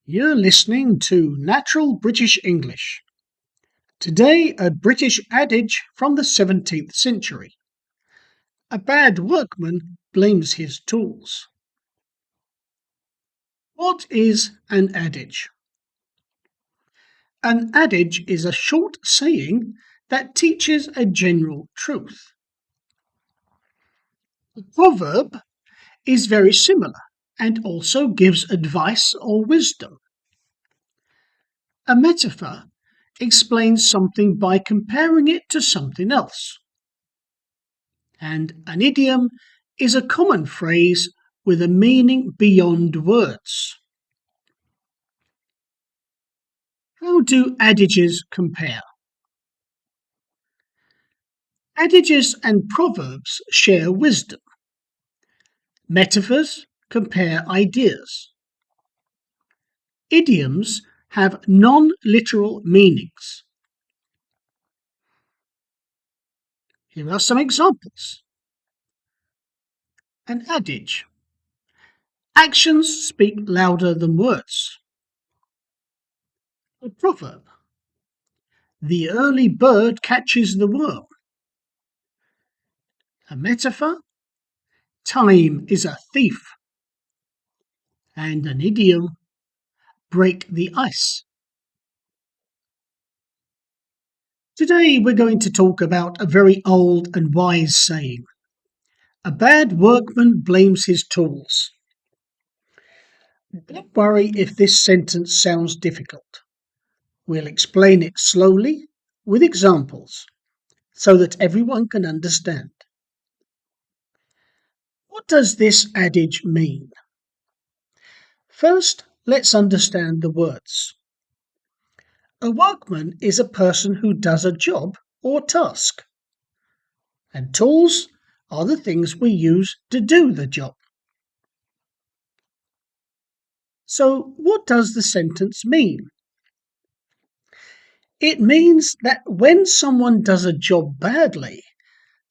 You're listening to Natural British English. Today, a British adage from the 17th century. A bad workman blames his tools. What is an adage? An adage is a short saying that teaches a general truth. A proverb is very similar and also gives advice or wisdom. A metaphor explains something by comparing it to something else. And an idiom is a common phrase with a meaning beyond words. How do adages compare? Adages and proverbs share wisdom. Metaphors compare ideas. Idioms have non-literal meanings. Here are some examples. An adage. Actions speak louder than words. A proverb. The early bird catches the worm. A metaphor. Time is a thief. And an idiom. Break the ice. Today we're going to talk about a very old and wise saying. A bad workman blames his tools. Don't worry if this sentence sounds difficult. We'll explain it slowly with examples so that everyone can understand. What does this adage mean? First, let's understand the words. A workman is a person who does a job or task, and tools are the things we use to do the job. So, what does the sentence mean? It means that when someone does a job badly,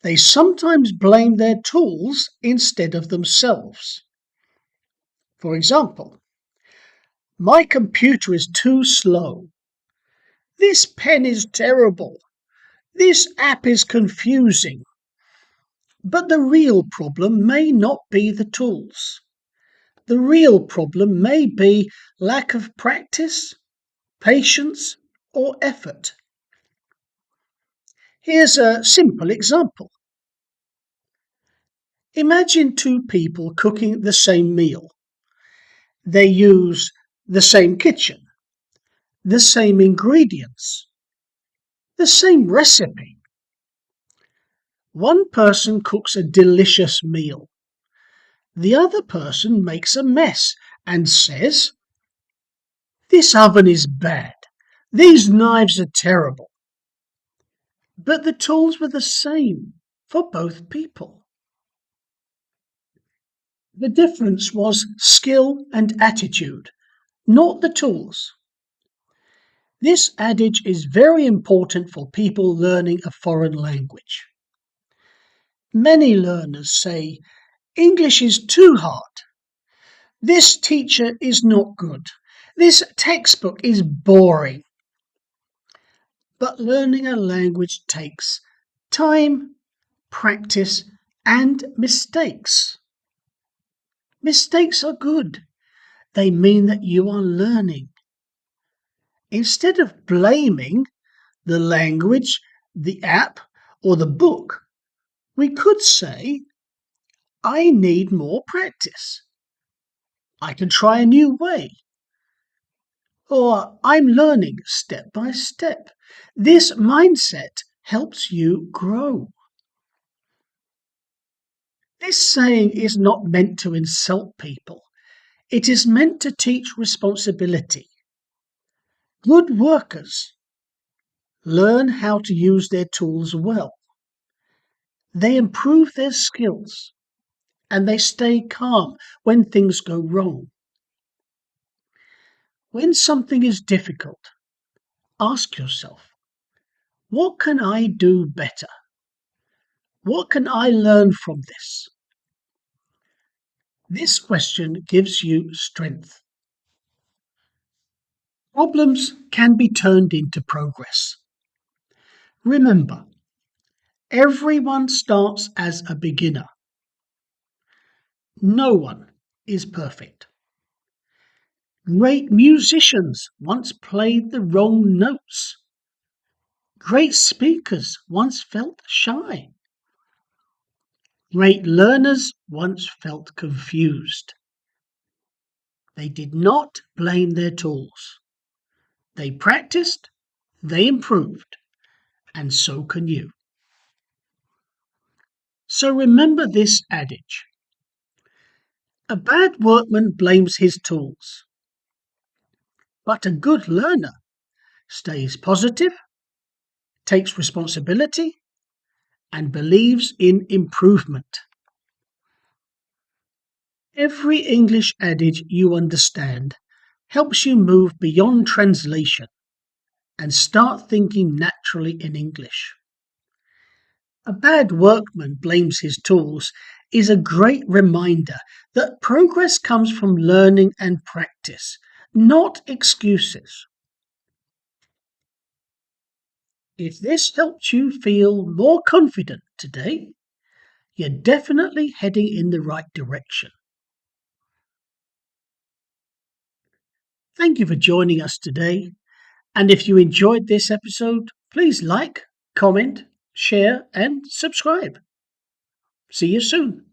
they sometimes blame their tools instead of themselves. For example, my computer is too slow. This pen is terrible. This app is confusing. But the real problem may not be the tools. The real problem may be lack of practice, patience, or effort. Here's a simple example. Imagine two people cooking the same meal. They use the same kitchen, the same ingredients, the same recipe. One person cooks a delicious meal. The other person makes a mess and says, "This oven is bad. These knives are terrible." But the tools were the same for both people. The difference was skill and attitude, not the tools. This adage is very important for people learning a foreign language. Many learners say, "English is too hard. This teacher is not good. This textbook is boring." But learning a language takes time, practice, and mistakes. Mistakes are good. They mean that you are learning. Instead of blaming the language, the app, or the book, we could say, "I need more practice. I can try a new way." Or, "I'm learning step by step." This mindset helps you grow. This saying is not meant to insult people. It is meant to teach responsibility. Good workers learn how to use their tools well. They improve their skills, and they stay calm when things go wrong. When something is difficult, ask yourself, what can I do better? What can I learn from this? This question gives you strength. Problems can be turned into progress. Remember, everyone starts as a beginner. No one is perfect. Great musicians once played the wrong notes. Great speakers once felt shy. Great learners once felt confused. They did not blame their tools. They practiced, they improved, and so can you. So remember this adage. A bad workman blames his tools, but a good learner stays positive, takes responsibility, and believes in improvement. Every English adage you understand helps you move beyond translation and start thinking naturally in English. A bad workman blames his tools is a great reminder that progress comes from learning and practice, not excuses. If this helped you feel more confident today, you're definitely heading in the right direction. Thank you for joining us today, and if you enjoyed this episode, please like, comment, share, and subscribe. See you soon.